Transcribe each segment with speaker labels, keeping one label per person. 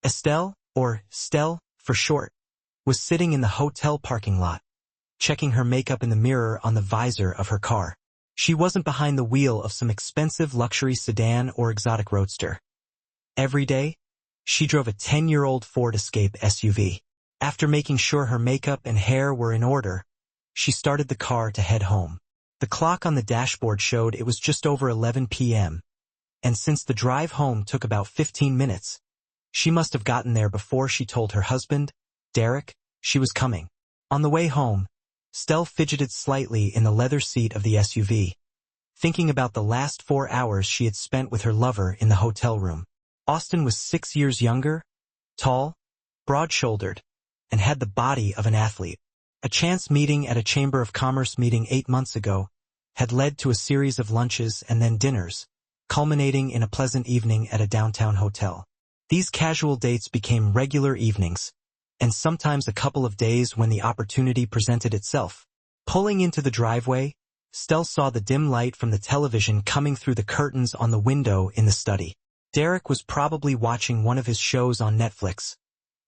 Speaker 1: Estelle, or Stell for short, was sitting in the hotel parking lot, checking her makeup in the mirror on the visor of her car. She wasn't behind the wheel of some expensive luxury sedan or exotic roadster. Every day, she drove a 10-year-old Ford Escape SUV. After making sure her makeup and hair were in order, she started the car to head home. The clock on the dashboard showed it was just over 11 p.m., and since the drive home took about 15 minutes, she must have gotten there before she told her husband, Derek, she was coming. On the way home, Stell fidgeted slightly in the leather seat of the SUV, thinking about the last 4 hours she had spent with her lover in the hotel room. Austin was 6 years younger, tall, broad-shouldered, and had the body of an athlete. A chance meeting at a Chamber of Commerce meeting 8 months ago had led to a series of lunches and then dinners, culminating in a pleasant evening at a downtown hotel. These casual dates became regular evenings, and sometimes a couple of days when the opportunity presented itself. Pulling into the driveway, Stell saw the dim light from the television coming through the curtains on the window in the study. Derek was probably watching one of his shows on Netflix,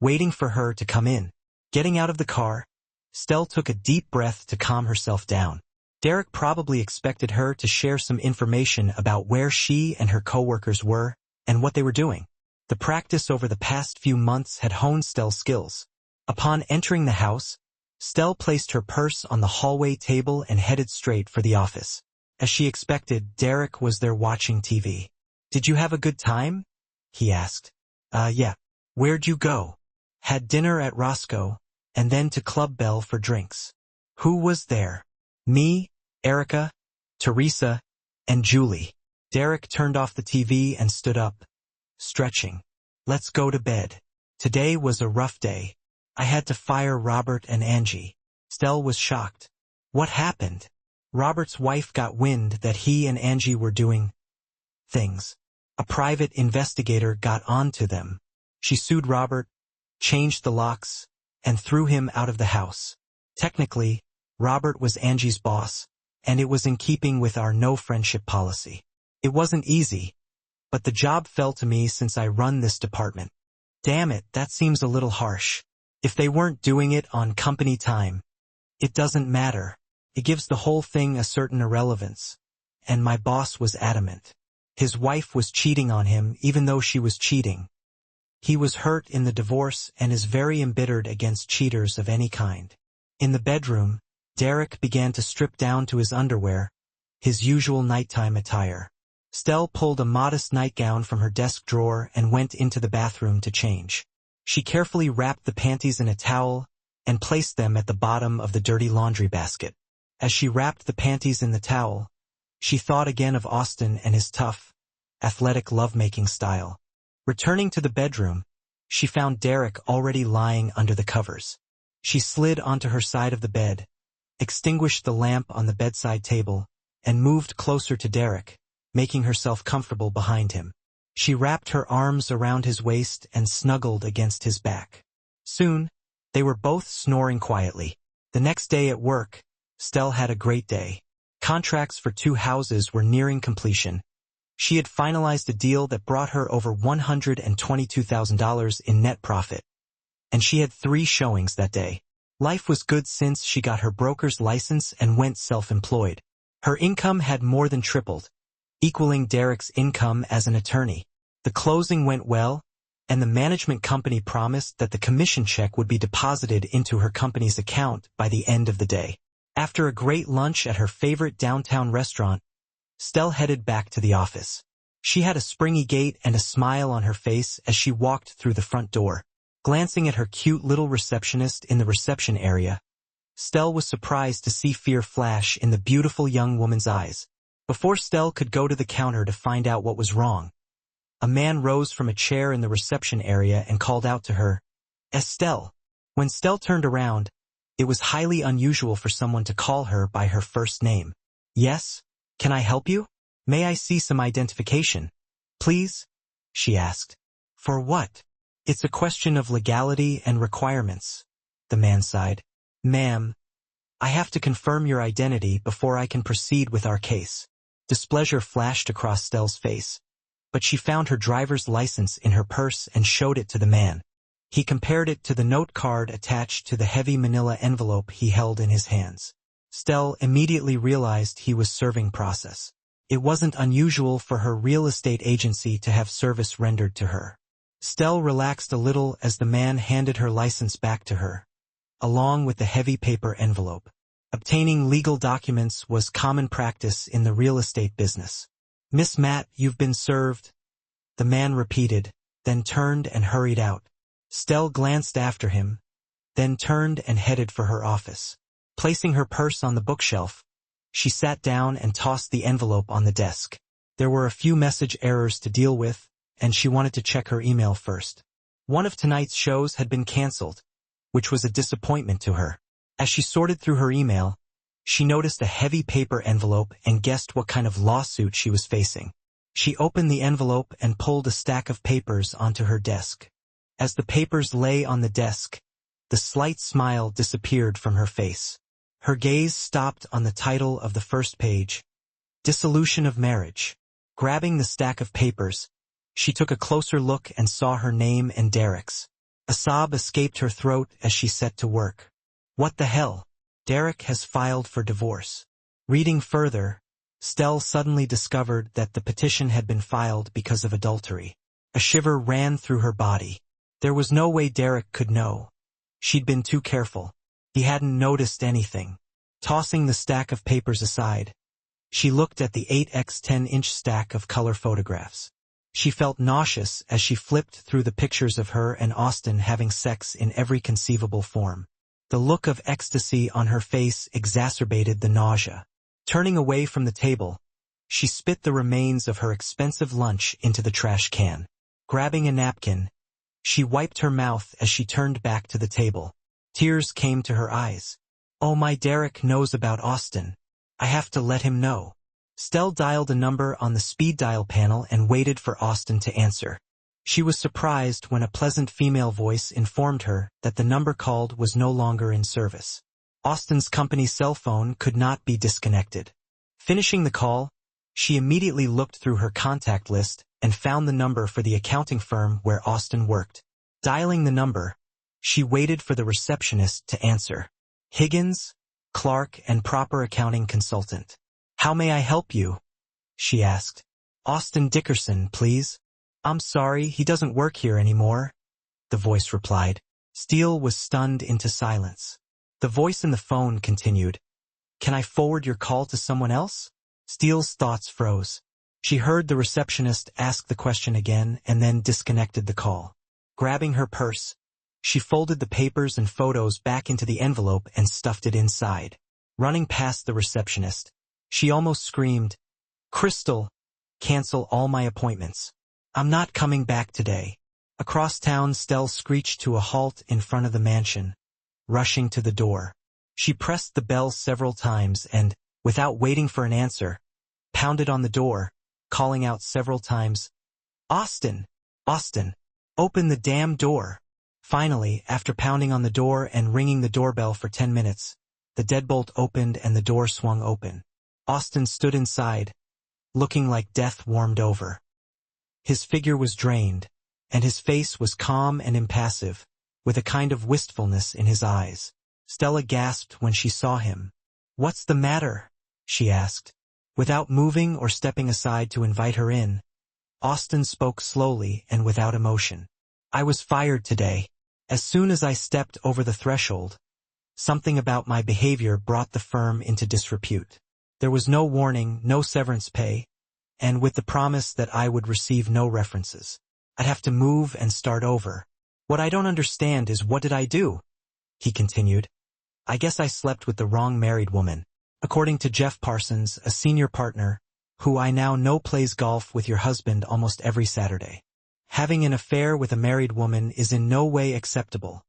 Speaker 1: waiting for her to come in. Getting out of the car, Stell took a deep breath to calm herself down. Derek probably expected her to share some information about where she and her coworkers were and what they were doing. The practice over the past few months had honed Stell's skills. Upon entering the house, Stell placed her purse on the hallway table and headed straight for the office. As she expected, Derek was there watching TV. "Did you have a good time?" he asked. Yeah. "Where'd you go?" "Had dinner at Roscoe, and then to Club Bell for drinks." "Who was there?" "Me, Erica, Teresa, and Julie." Derek turned off the TV and stood up, stretching. "Let's go to bed. Today was a rough day. I had to fire Robert and Angie." Stell was shocked. "What happened?" "Robert's wife got wind that he and Angie were doing things. A private investigator got onto them. She sued Robert, changed the locks, and threw him out of the house. Technically, Robert was Angie's boss, and it was in keeping with our no-friendship policy. It wasn't easy, but the job fell to me since I run this department." "Damn it, that seems a little harsh. If they weren't doing it on company time, it doesn't matter. It gives the whole thing a certain irrelevance. And my boss was adamant. His wife was cheating on him even though she was cheating. He was hurt in the divorce and is very embittered against cheaters of any kind." In the bedroom, Derek began to strip down to his underwear, his usual nighttime attire. Stell pulled a modest nightgown from her desk drawer and went into the bathroom to change. She carefully wrapped the panties in a towel and placed them at the bottom of the dirty laundry basket. As she wrapped the panties in the towel, she thought again of Austin and his tough, athletic lovemaking style. Returning to the bedroom, she found Derek already lying under the covers. She slid onto her side of the bed, extinguished the lamp on the bedside table, and moved closer to Derek, making herself comfortable behind him. She wrapped her arms around his waist and snuggled against his back. Soon, they were both snoring quietly. The next day at work, Stell had a great day. Contracts for 2 houses were nearing completion. She had finalized a deal that brought her over $122,000 in net profit. And she had 3 showings that day. Life was good since she got her broker's license and went self-employed. Her income had more than tripled, equaling Derek's income as an attorney. The closing went well, and the management company promised that the commission check would be deposited into her company's account by the end of the day. After a great lunch at her favorite downtown restaurant, Stell headed back to the office. She had a springy gait and a smile on her face as she walked through the front door. Glancing at her cute little receptionist in the reception area, Stell was surprised to see fear flash in the beautiful young woman's eyes. Before Stell could go to the counter to find out what was wrong, a man rose from a chair in the reception area and called out to her, "Estelle." When Stell turned around, it was highly unusual for someone to call her by her first name. "Yes, can I help you? May I see some identification, please?" she asked. "For what?" "It's a question of legality and requirements," the man sighed. "Ma'am, I have to confirm your identity before I can proceed with our case." Displeasure flashed across Stell's face. but she found her driver's license in her purse and showed it to the man. He compared it to the note card attached to the heavy manila envelope he held in his hands. Stell immediately realized he was serving process. It wasn't unusual for her real estate agency to have service rendered to her. Stell relaxed a little as the man handed her license back to her, along with the heavy paper envelope. Obtaining legal documents was common practice in the real estate business. "Miss Matt, you've been served," the man repeated, then turned and hurried out. Stell glanced after him, then turned and headed for her office. Placing her purse on the bookshelf, she sat down and tossed the envelope on the desk. There were a few message errors to deal with, and she wanted to check her email first. One of tonight's shows had been canceled, which was a disappointment to her. As she sorted through her email, she noticed a heavy paper envelope and guessed what kind of lawsuit she was facing. She opened the envelope and pulled a stack of papers onto her desk. As the papers lay on the desk, the slight smile disappeared from her face. Her gaze stopped on the title of the first page, Dissolution of Marriage. Grabbing the stack of papers, she took a closer look and saw her name and Derek's. A sob escaped her throat as she set to work. What the hell? Derek has filed for divorce. Reading further, Stell suddenly discovered that the petition had been filed because of adultery. A shiver ran through her body. There was no way Derek could know. She'd been too careful. He hadn't noticed anything. Tossing the stack of papers aside, she looked at the 8x10-inch stack of color photographs. She felt nauseous as she flipped through the pictures of her and Austin having sex in every conceivable form. The look of ecstasy on her face exacerbated the nausea. Turning away from the table, she spit the remains of her expensive lunch into the trash can. Grabbing a napkin, she wiped her mouth as she turned back to the table. Tears came to her eyes. "Oh, my Derek knows about Austin. I have to let him know." Stell dialed a number on the speed dial panel and waited for Austin to answer. She was surprised when a pleasant female voice informed her that the number called was no longer in service. Austin's company cell phone could not be disconnected. Finishing the call, she immediately looked through her contact list and found the number for the accounting firm where Austin worked. Dialing the number, she waited for the receptionist to answer. "Higgins, Clark and Proper Accounting Consultant. How may I help you?" she asked. "Austin Dickerson, please." "I'm sorry, he doesn't work here anymore," the voice replied. Steele was stunned into silence. The voice in the phone continued, "Can I forward your call to someone else?" Steele's thoughts froze. She heard the receptionist ask the question again and then disconnected the call. Grabbing her purse, she folded the papers and photos back into the envelope and stuffed it inside. Running past the receptionist, she almost screamed, "Crystal, cancel all my appointments. I'm not coming back today." Across town, Stell screeched to a halt in front of the mansion, rushing to the door. She pressed the bell several times and, without waiting for an answer, pounded on the door, calling out several times, "Austin! Austin! Open the damn door!" Finally, after pounding on the door and ringing the doorbell for 10 minutes, the deadbolt opened and the door swung open. Austin stood inside, looking like death warmed over. His figure was drained, and his face was calm and impassive, with a kind of wistfulness in his eyes. Stella gasped when she saw him. "What's the matter?" she asked. Without moving or stepping aside to invite her in, Austin spoke slowly and without emotion. "I was fired today. As soon as I stepped over the threshold, something about my behavior brought the firm into disrepute. There was no warning, no severance pay, and with the promise that I would receive no references. I'd have to move and start over. What I don't understand is what did I do?" he continued. "I guess I slept with the wrong married woman. According to Jeff Parsons, a senior partner, who I now know plays golf with your husband almost every Saturday. Having an affair with a married woman is in no way acceptable,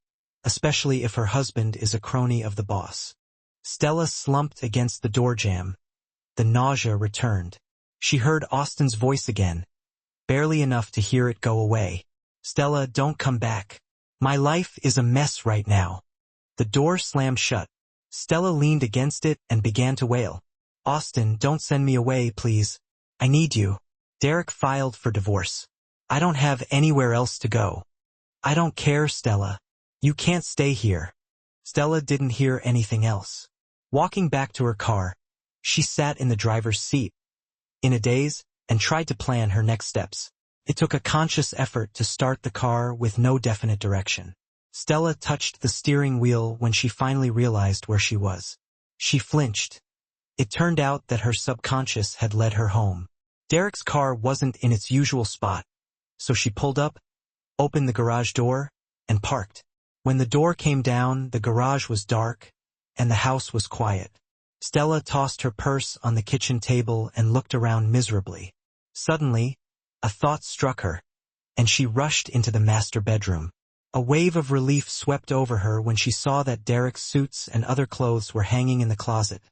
Speaker 1: especially if her husband is a crony of the boss." Stella slumped against the door jamb. The nausea returned. She heard Austin's voice again, barely enough to hear it go away. "Stella, don't come back. My life is a mess right now." The door slammed shut. Stella leaned against it and began to wail. "Austin, don't send me away, please. I need you." Derek filed for divorce. I don't have anywhere else to go. I don't care, Stella. You can't stay here. Stella didn't hear anything else. Walking back to her car, she sat in the driver's seat, in a daze, and tried to plan her next steps. It took a conscious effort to start the car with no definite direction. Stella touched the steering wheel when she finally realized where she was. She flinched. It turned out that her subconscious had led her home. Derek's car wasn't in its usual spot, so she pulled up, opened the garage door, and parked. When the door came down, the garage was dark, and the house was quiet. Stella tossed her purse on the kitchen table and looked around miserably. Suddenly, a thought struck her, and she rushed into the master bedroom. A wave of relief swept over her when she saw that Derek's suits and other clothes were hanging in the closet,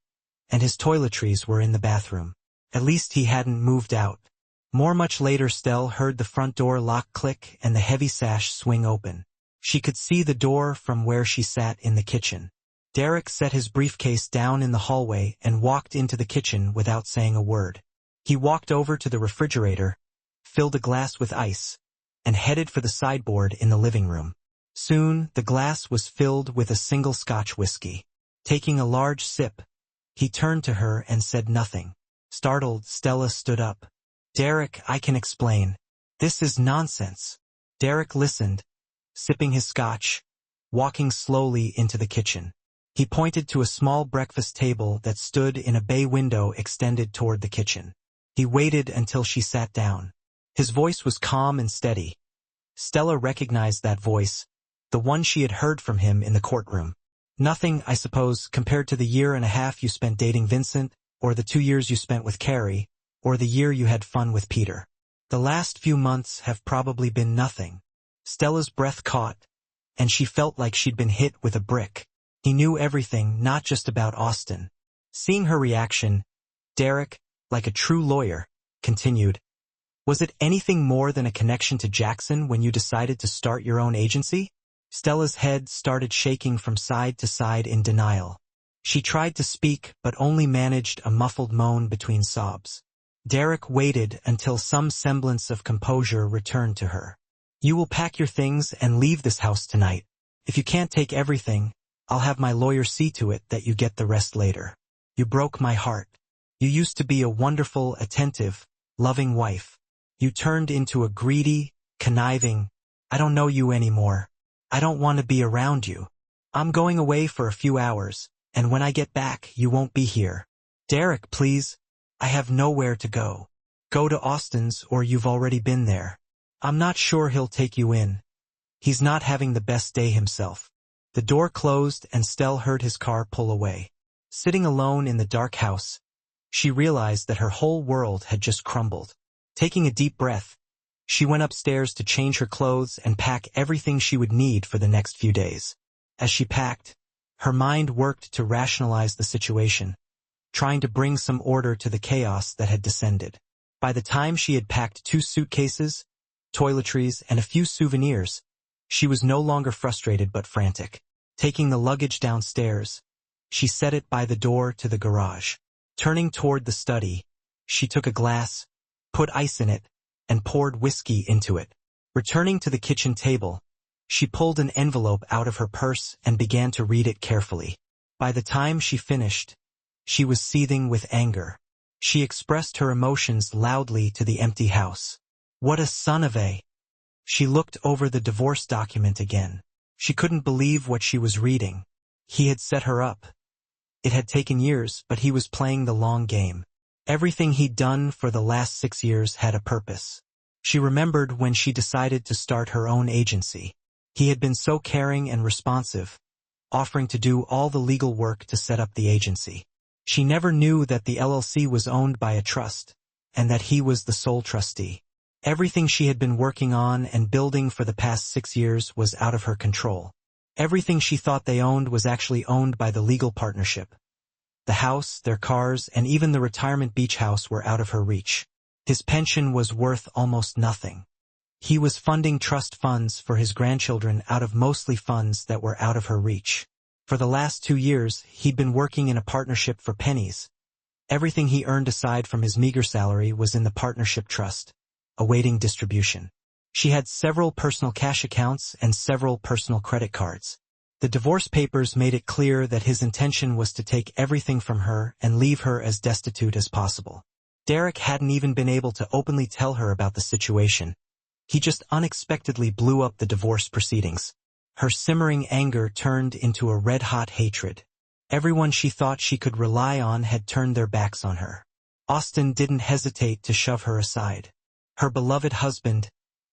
Speaker 1: and his toiletries were in the bathroom. At least he hadn't moved out. Much later, Stella heard the front door lock click and the heavy sash swing open. She could see the door from where she sat in the kitchen. Derek set his briefcase down in the hallway and walked into the kitchen without saying a word. He walked over to the refrigerator, filled a glass with ice, and headed for the sideboard in the living room. Soon, the glass was filled with a single Scotch whiskey. Taking a large sip, he turned to her and said nothing. Startled, Stella stood up. Derek, I can explain. This is nonsense. Derek listened, sipping his scotch, walking slowly into the kitchen. He pointed to a small breakfast table that stood in a bay window extended toward the kitchen. He waited until she sat down. His voice was calm and steady. Stella recognized that voice, the one she had heard from him in the courtroom. Nothing, I suppose, compared to the 1.5 years you spent dating Vincent, or the 2 years you spent with Carrie, or the year you had fun with Peter. The last few months have probably been nothing. Stella's breath caught, and she felt like she'd been hit with a brick. He knew everything, not just about Austin. Seeing her reaction, Derek, like a true lawyer, continued, Was it anything more than a connection to Jackson when you decided to start your own agency? Stella's head started shaking from side to side in denial. She tried to speak, but only managed a muffled moan between sobs. Derek waited until some semblance of composure returned to her. You will pack your things and leave this house tonight. If you can't take everything, I'll have my lawyer see to it that you get the rest later. You broke my heart. You used to be a wonderful, attentive, loving wife. You turned into a greedy, conniving, I don't know you anymore. I don't want to be around you. I'm going away for a few hours, and when I get back, you won't be here. Derek, please. I have nowhere to go. Go to Austin's or you've already been there. I'm not sure he'll take you in. He's not having the best day himself. The door closed and Stella heard his car pull away. Sitting alone in the dark house, she realized that her whole world had just crumbled. Taking a deep breath, she went upstairs to change her clothes and pack everything she would need for the next few days. As she packed, her mind worked to rationalize the situation, trying to bring some order to the chaos that had descended. By the time she had packed 2 suitcases, toiletries, and a few souvenirs, she was no longer frustrated but frantic. Taking the luggage downstairs, she set it by the door to the garage. Turning toward the study, she took a glass, put ice in it, and poured whiskey into it. Returning to the kitchen table, she pulled an envelope out of her purse and began to read it carefully. By the time she finished, she was seething with anger. She expressed her emotions loudly to the empty house. What a son of a... She looked over the divorce document again. She couldn't believe what she was reading. He had set her up. It had taken years, but he was playing the long game. Everything he'd done for the last 6 years had a purpose. She remembered when she decided to start her own agency. He had been so caring and responsive, offering to do all the legal work to set up the agency. She never knew that the LLC was owned by a trust, and that he was the sole trustee. Everything she had been working on and building for the past 6 years was out of her control. Everything she thought they owned was actually owned by the legal partnership. The house, their cars, and even the retirement beach house were out of her reach. His pension was worth almost nothing. He was funding trust funds for his grandchildren out of mostly funds that were out of her reach. For the last 2 years, he'd been working in a partnership for pennies, Everything he earned aside from his meager salary was in the partnership trust, awaiting distribution. She had several personal cash accounts and several personal credit cards. The divorce papers made it clear that his intention was to take everything from her and leave her as destitute as possible. Derek hadn't even been able to openly tell her about the situation. He just unexpectedly blew up the divorce proceedings. Her simmering anger turned into a red-hot hatred. Everyone she thought she could rely on had turned their backs on her. Austin didn't hesitate to shove her aside. Her beloved husband,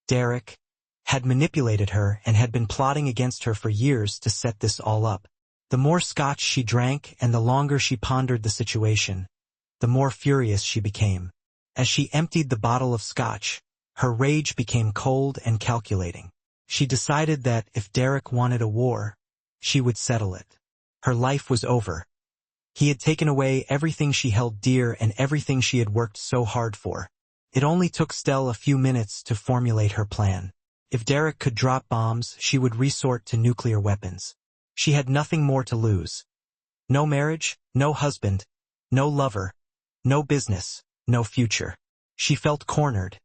Speaker 1: Derek, had manipulated her and had been plotting against her for years to set this all up. The more scotch she drank and the longer she pondered the situation, the more furious she became. As she emptied the bottle of scotch, her rage became cold and calculating. She decided that if Derek wanted a war, she would settle it. Her life was over. He had taken away everything she held dear and everything she had worked so hard for. It only took Stell a few minutes to formulate her plan. If Derek could drop bombs, she would resort to nuclear weapons. She had nothing more to lose. No marriage, no husband, no lover, no business, no future. She felt cornered,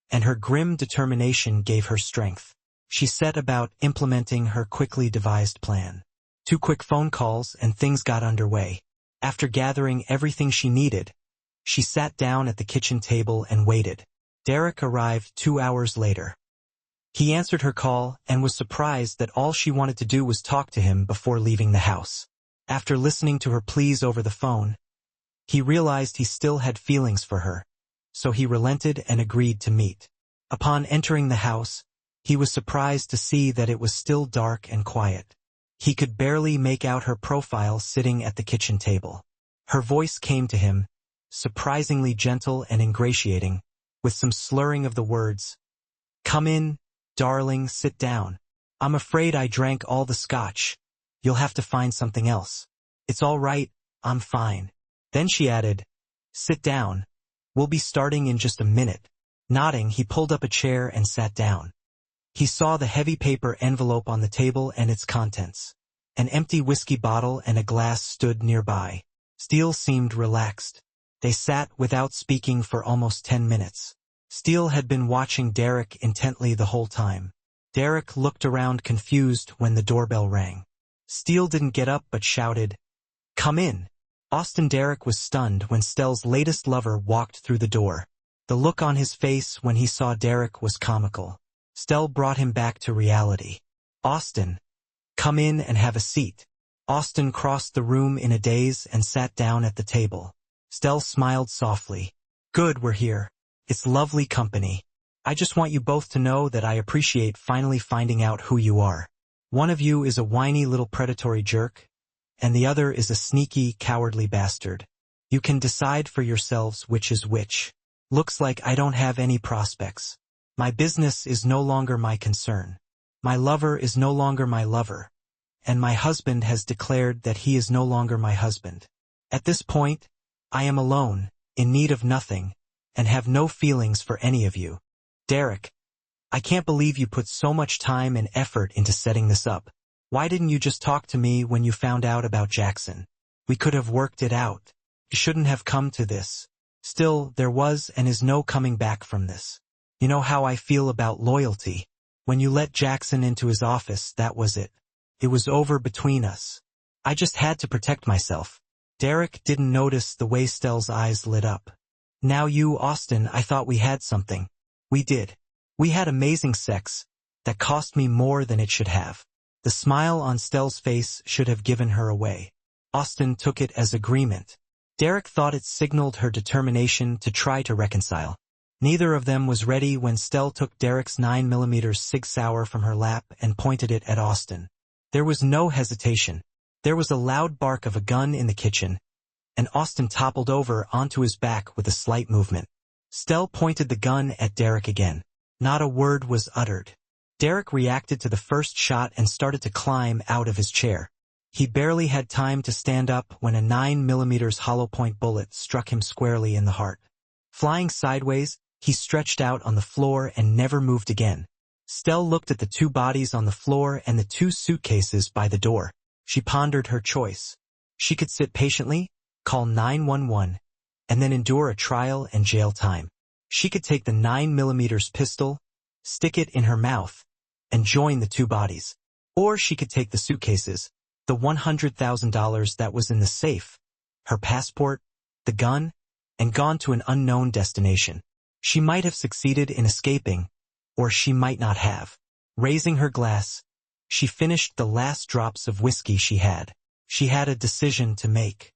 Speaker 1: and her grim determination gave her strength. She set about implementing her quickly devised plan. 2 quick phone calls and things got underway. After gathering everything she needed, she sat down at the kitchen table and waited. Derek arrived 2 hours later. He answered her call and was surprised that all she wanted to do was talk to him before leaving the house. After listening to her pleas over the phone, he realized he still had feelings for her, so he relented and agreed to meet. Upon entering the house, he was surprised to see that it was still dark and quiet. He could barely make out her profile sitting at the kitchen table. Her voice came to him, surprisingly gentle and ingratiating, with some slurring of the words. "Come in, darling, sit down. I'm afraid I drank all the scotch. You'll have to find something else." "It's all right, I'm fine." Then she added, "Sit down. We'll be starting in just a minute." Nodding, he pulled up a chair and sat down. He saw the heavy paper envelope on the table and its contents. An empty whiskey bottle and a glass stood nearby. Steele seemed relaxed. They sat without speaking for almost 10 minutes. Steele had been watching Derek intently the whole time. Derek looked around confused when the doorbell rang. Steele didn't get up but shouted, "Come in." Austin Derek was stunned when Stell's latest lover walked through the door. The look on his face when he saw Derek was comical. Stell brought him back to reality. "Austin, come in and have a seat." Austin crossed the room in a daze and sat down at the table. Stell smiled softly. "Good, we're here. It's lovely company. I just want you both to know that I appreciate finally finding out who you are. One of you is a whiny little predatory jerk, and the other is a sneaky, cowardly bastard. You can decide for yourselves which is which. Looks like I don't have any prospects. My business is no longer my concern. My lover is no longer my lover. And my husband has declared that he is no longer my husband. At this point, I am alone, in need of nothing, and have no feelings for any of you. Derek, I can't believe you put so much time and effort into setting this up. Why didn't you just talk to me when you found out about Jackson? We could have worked it out. You shouldn't have come to this. Still, there was and is no coming back from this. You know how I feel about loyalty. When you let Jackson into his office, that was it. It was over between us. I just had to protect myself." Derek didn't notice the way Stell's eyes lit up. "Now you, Austin, I thought we had something. We did. We had amazing sex that cost me more than it should have." The smile on Stell's face should have given her away. Austin took it as agreement. Derek thought it signaled her determination to try to reconcile. Neither of them was ready when Stell took Derek's 9mm Sig Sauer from her lap and pointed it at Austin. There was no hesitation. There was a loud bark of a gun in the kitchen, and Austin toppled over onto his back with a slight movement. Stell pointed the gun at Derek again. Not a word was uttered. Derek reacted to the first shot and started to climb out of his chair. He barely had time to stand up when a 9mm hollow-point bullet struck him squarely in the heart. Flying sideways, he stretched out on the floor and never moved again. Stell looked at the 2 bodies on the floor and the 2 suitcases by the door. She pondered her choice. She could sit patiently, call 911, and then endure a trial and jail time. She could take the 9mm pistol, stick it in her mouth, and join the two bodies. Or she could take the suitcases, the $100,000 that was in the safe, her passport, the gun, and gone to an unknown destination. She might have succeeded in escaping, or she might not have. Raising her glass, she finished the last drops of whiskey she had. She had a decision to make.